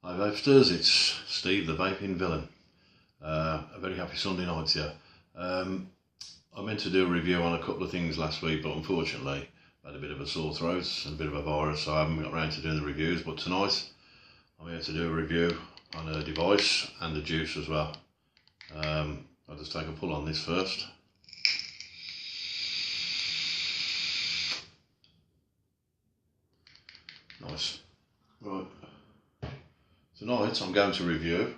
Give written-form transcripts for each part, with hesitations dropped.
Hi Vapesters, it's Steve the Vaping Villain. A very happy Sunday night to you. I meant to do a review on a couple of things last week, but unfortunately I had a bit of a sore throat and a bit of a virus, so I haven't got around to doing the reviews. But tonight I'm here to do a review on a device and a juice as well. I'll just take a pull on this first. Nice. Right. Tonight I'm going to review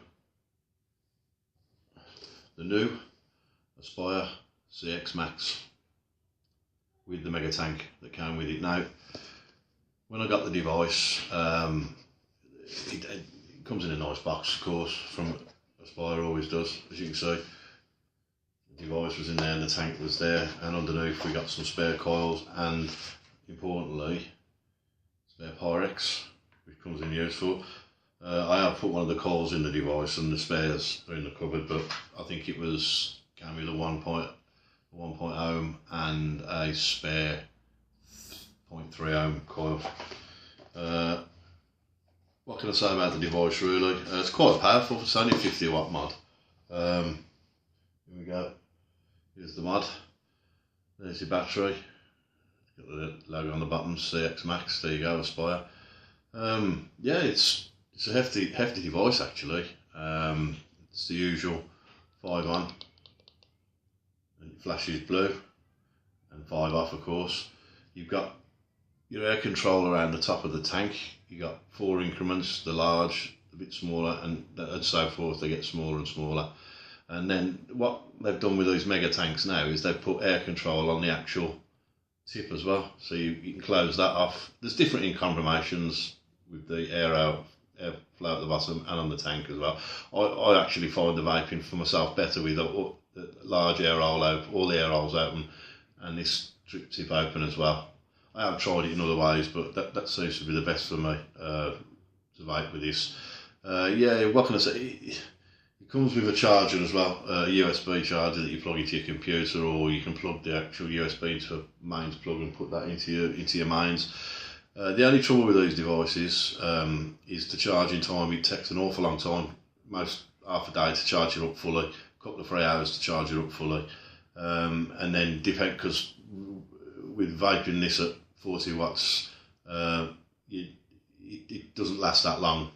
the new Aspire CX Max with the mega tank that came with it. Now, when I got the device, it comes in a nice box, of course, from Aspire, always does, as you can see. The device was in there and the tank was there, and underneath we got some spare coils and, importantly, spare Pyrex, which comes in useful. I have put one of the coils in the device and the spares are in the cupboard, but I think it was came with a 1.0 ohm and a spare 0.3 ohm coil. What can I say about the device really? It's quite powerful. It's only a 50 watt mod. Here we go. Here's the mod. There's your battery. Got the logo on the bottom, CX Max. There you go, Aspire. Yeah, it's a hefty device actually. It's the usual 5 on, and it flashes blue, and 5 off of course. You've got your air control around the top of the tank. You got 4 increments, the large, a bit smaller, and so forth. They get smaller and smaller. And then what they've done with these mega tanks now is they've put air control on the actual tip as well, so you can close that off. There's different ink combinations with the airflow at the bottom and on the tank as well. I actually find the vaping for myself better with a large air hole open, all the air holes open, and this drip tip open as well. I have tried it in other ways, but that seems to be the best for me to vape with this. Yeah, what can I say? It comes with a charger as well, a USB charger that you plug into your computer, or you can plug the actual USB into a mains plug and put that into your mains. The only trouble with these devices is the charging time. It takes an awful long time, most half a day to charge it up fully, a couple of 3 hours to charge it up fully, and then because with vaping this at 40 watts, it doesn't last that long,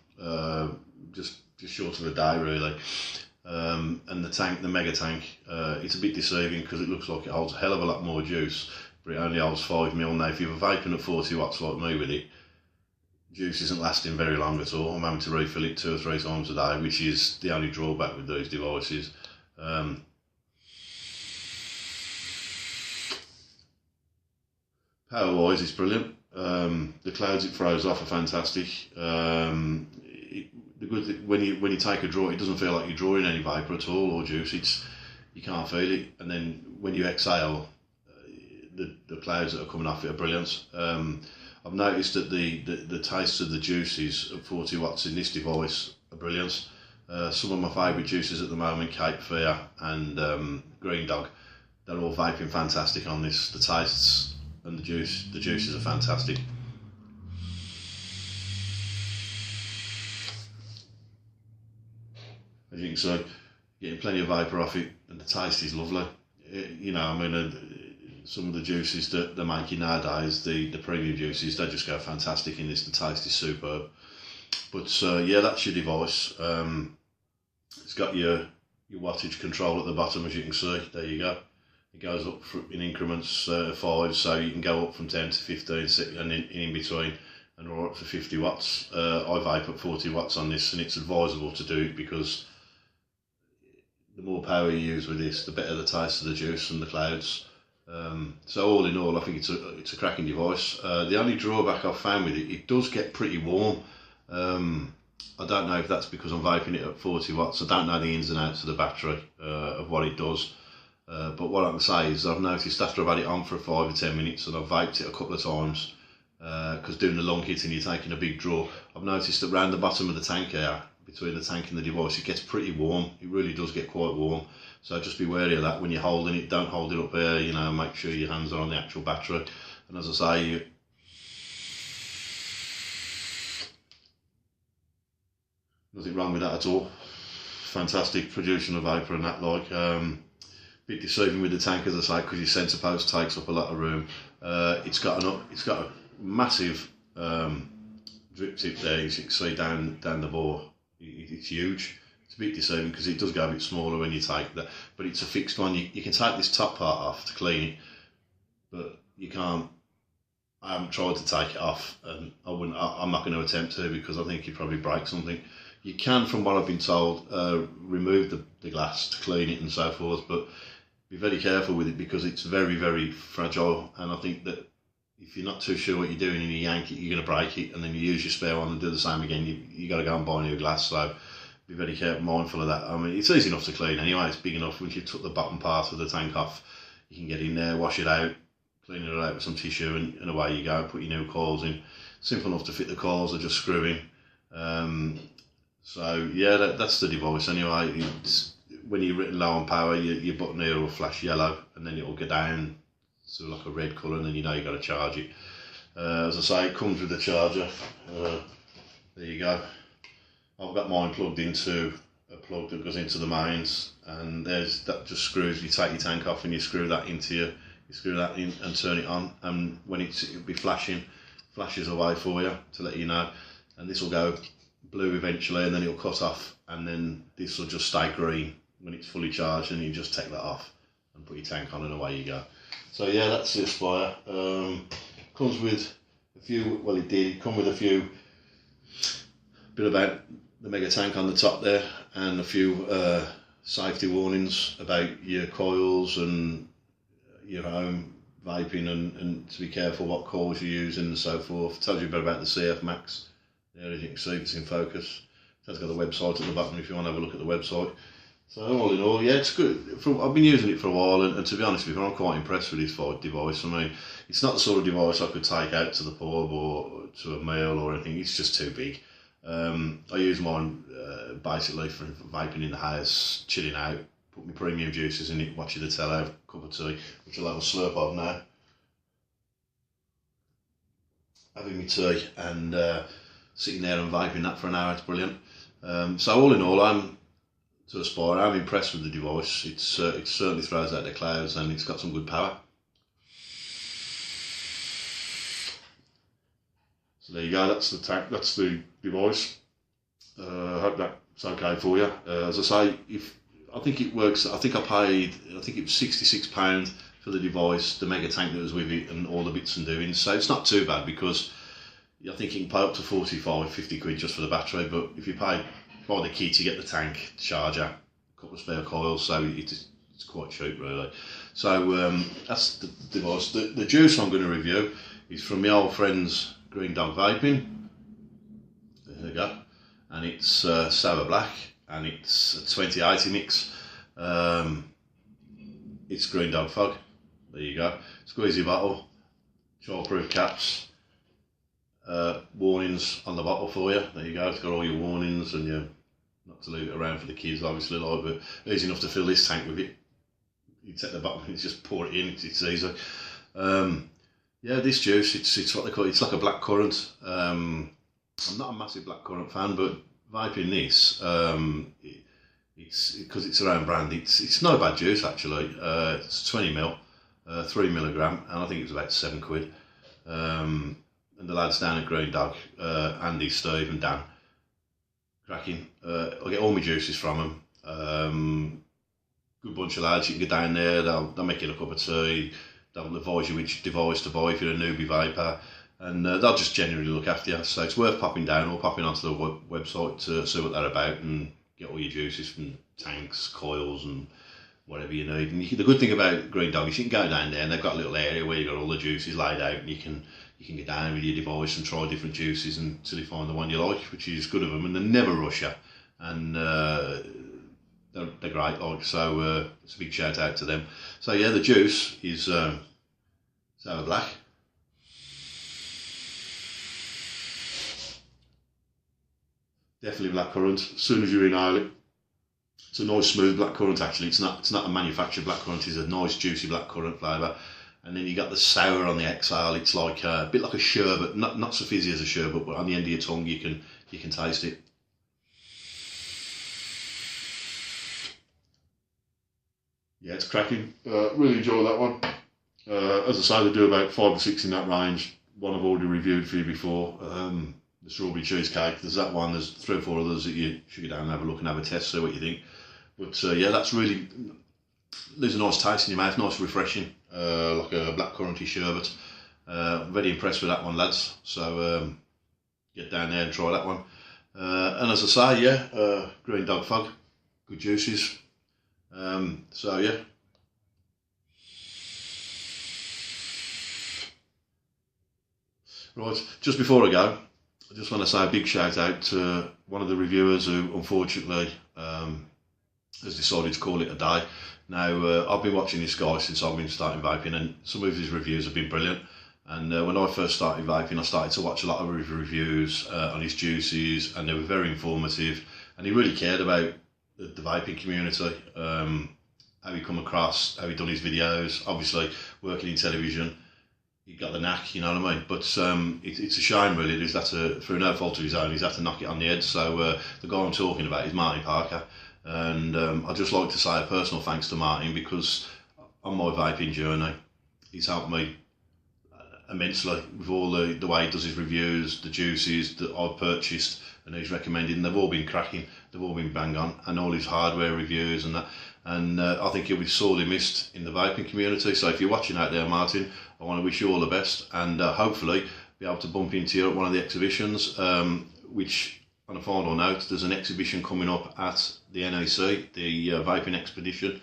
just short of a day really. And the tank, the mega tank, it's a bit deceiving because it looks like it holds a hell of a lot more juice, but it only holds 5 ml. Now if you're vaping at 40 watts like me with it, juice isn't lasting very long at all. I'm having to refill it 2 or 3 times a day, which is the only drawback with these devices. Power wise it's brilliant. The clouds it throws off are fantastic. The good thing, when you take a draw, it doesn't feel like you're drawing any vapor at all or juice. You can't feel it, and then when you exhale, the clouds that are coming off it are brilliant. I've noticed that the taste of the juices at 40 watts in this device are brilliant. Some of my favourite juices at the moment, Cape Fear and Green Dog, they're all vaping fantastic on this. The tastes and the juices are fantastic. As you can see, getting plenty of vapour off it, and the taste is lovely. You know, I mean, some of the juices that they're making nowadays, the premium juices, they just go fantastic in this. The taste is superb. But yeah, that's your device. It's got your wattage control at the bottom, as you can see. There you go. It goes up in increments 5, so you can go up from 10 to 15, and in between, and all up to 50 watts. I vape at 40 watts on this, and it's advisable to do it because the more power you use with this, the better the taste of the juice and the clouds. So all in all, I think it's a cracking device. The only drawback I've found with it, it does get pretty warm. I don't know if that's because I'm vaping it at 40 watts. I don't know the ins and outs of the battery, of what it does. But what I can say is I've noticed after I've had it on for 5 or 10 minutes, and I've vaped it a couple of times, because doing the long hit and you're taking a big draw, I've noticed that around the bottom of the tank here, between the tank and the device, it gets pretty warm. It really does get quite warm. So just be wary of that when you're holding it. Don't hold it up there, you know, make sure your hands are on the actual battery. And as I say, you, Nothing wrong with that at all. Fantastic producing of vapour and that, like. Bit deceiving with the tank, as I say, because your centre post takes up a lot of room. It's got a massive drip tip there, as you can see down the bore. It's huge. It's a bit deceiving because it does go a bit smaller when you take that, but it's a fixed one. You can take this top part off to clean it, but you can't. I haven't tried to take it off, and I'm not going to attempt to, because I think you'd probably break something. You can, from what I've been told, remove the glass to clean it and so forth, but be very careful with it because it's very, very fragile, and I think that if you're not too sure what you're doing and you yank it, you're going to break it, and then you use your spare one and do the same again. You got to go and buy new glass, so be very careful, mindful of that. I mean, it's easy enough to clean anyway. It's big enough. Once you took the bottom part of the tank off, you can get in there, wash it out, clean it out with some tissue, and away you go. Put your new coils in. Simple enough to fit the coils, they're just screw in. So yeah, that's the device anyway. It's, when you're written low on power, your button here will flash yellow, and then it will go down to like a red colour, and then you know you've got to charge it. As I say, it comes with a charger. There you go. I've got mine plugged into a plug that goes into the mains, and there's that just screws. You take your tank off and you screw that into you screw that in and turn it on, and when it'll be flashes away for you to let you know, and this will go blue eventually, and then it'll cut off, and then this will just stay green when it's fully charged, and you just take that off and put your tank on, and away you go. So yeah, that's the Aspire. Comes with a few, well, it did come with a few bit about the mega tank on the top there, and a few safety warnings about your coils and your home vaping, and to be careful what coils you're using and so forth. It tells you a bit about the CF Maxx there, as you can see, it's in focus. It has got the website at the bottom if you want to have a look at the website. So all in all, yeah, it's good. I've been using it for a while, and to be honest with you, I'm quite impressed with this device. I mean, it's not the sort of device I could take out to the pub or to a meal or anything. It's just too big. I use mine basically for vaping in the house, chilling out, put my premium juices in it, watching the telly, have a cup of tea, which I'll have a slurp of now. Having my tea and sitting there and vaping that for an hour, it's brilliant. So all in all, to Aspire, I'm impressed with the device. It certainly throws out the clouds, and it's got some good power. So there you go, that's the tank, that's the device. I hope that's okay for you. As I say, I think it works. I think it was £66 for the device, the mega tank that was with it, and all the bits and doings. So it's not too bad, because I think you can pay up to 50 quid just for the battery. But if you buy the kit, you get the tank, charger, a couple of spare coils, so it's quite cheap really. So that's the device. The juice I'm going to review is from my old friends Green Dog Vaping. There you go, and it's Sour Black, and it's a 2080 mix. It's Green Dog Fog. There you go. Squeezy bottle, childproof caps, warnings on the bottle for you. There you go. It's got all your warnings, and your not to leave it around for the kids, obviously, like, but easy enough to fill this tank with it. You take the bottle and just pour it in. It's easy. Yeah, this juice, it's what they call, it's like a black currant. I'm not a massive black currant fan, but vaping this, it's because it's around brand. It's not a bad juice actually. It's 20 ml, 3 milligram, and I think it was about 7 quid. And the lads down at Green Dog, Andy, Steve, and Dan, cracking. I get all my juices from them. Good bunch of lads. You can go down there. They'll make you a cup of tea. They'll advise you which device to buy if you're a newbie vapor, and they'll just genuinely look after you. So it's worth popping down or popping onto the website to see what they're about and get all your juices from tanks, coils, and whatever you need. And the good thing about Green Dog is you can go down there and they've got a little area where you've got all the juices laid out, and you can get down with your device and try different juices until you find the one you like, which is good of them, and they never rush you, and they're great, like, so it's a big shout out to them. So yeah, the juice is Sour Black. Definitely blackcurrant. As soon as you inhale it, it's a nice smooth blackcurrant actually. It's not a manufactured blackcurrant, it's a nice juicy blackcurrant flavour. And then you got the sour on the exhale. It's like a bit like a sherbet, not so fizzy as a sherbet, but on the end of your tongue you can taste it. Yeah, it's cracking. Really enjoy that one. As I say, they do about 5 or 6 in that range. One I've already reviewed for you before, the strawberry cheesecake. There's that one, there's 3 or 4 others that you should go down and have a look and have a test, see what you think. But yeah, that's really, leaves a nice taste in your mouth, nice refreshing, like a blackcurranty sherbet. Very impressed with that one, lads. So get down there and try that one. And as I say, yeah, green dog fog, good juices. So yeah. Right, just before I go, I just want to say a big shout out to one of the reviewers who unfortunately has decided to call it a day. Now, I've been watching this guy since I've been starting vaping, and some of his reviews have been brilliant. And when I first started vaping, I started to watch a lot of his reviews on his juices, and they were very informative. And he really cared about the vaping community, how he come across, how he done his videos. Obviously, working in television, he got the knack, you know what I mean? But it's a shame, really. He's had to, through no fault of his own, he's had to knock it on the head. So the guy I'm talking about is Martyn Parker. And I'd just like to say a personal thanks to Martyn, because on my vaping journey, he's helped me immensely with all the way he does his reviews, the juices that I've purchased and he's recommended, and they've all been cracking, they've all been bang on, and all his hardware reviews and that. And I think he'll be sorely missed in the vaping community. So if you're watching out there, Martyn, I want to wish you all the best, and hopefully be able to bump into you at one of the exhibitions, which, on a final note, there's an exhibition coming up at the NAC, the Vaping exhibition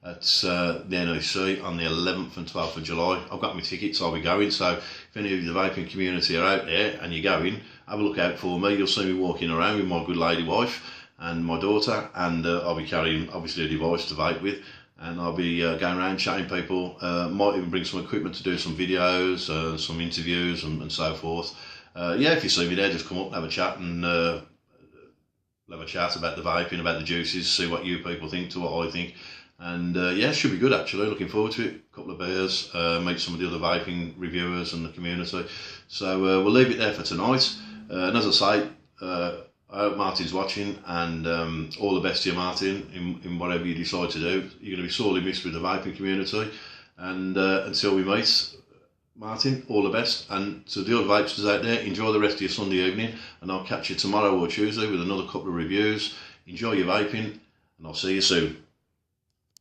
at the NAC on the 11th and 12th of July. I've got my tickets, I'll be going, so if any of the vaping community are out there and you're going, have a look out for me. You'll see me walking around with my good lady wife and my daughter, and I'll be carrying obviously a device to vape with, and I'll be going around chatting people, might even bring some equipment to do some videos, some interviews and so forth. Yeah, if you see me there, just come up and have a chat, and have a chat about the vaping, about the juices, see what you people think to what I think. And yeah, it should be good actually, looking forward to it. A couple of beers, meet some of the other vaping reviewers and the community. So we'll leave it there for tonight. And as I say, I hope Martyn's watching, and all the best to you, Martyn, in whatever you decide to do. You're going to be sorely missed with the vaping community. And until we meet, Martyn, all the best. And to the other vapesters out there, enjoy the rest of your Sunday evening, and I'll catch you tomorrow or Tuesday with another couple of reviews. Enjoy your vaping, and I'll see you soon.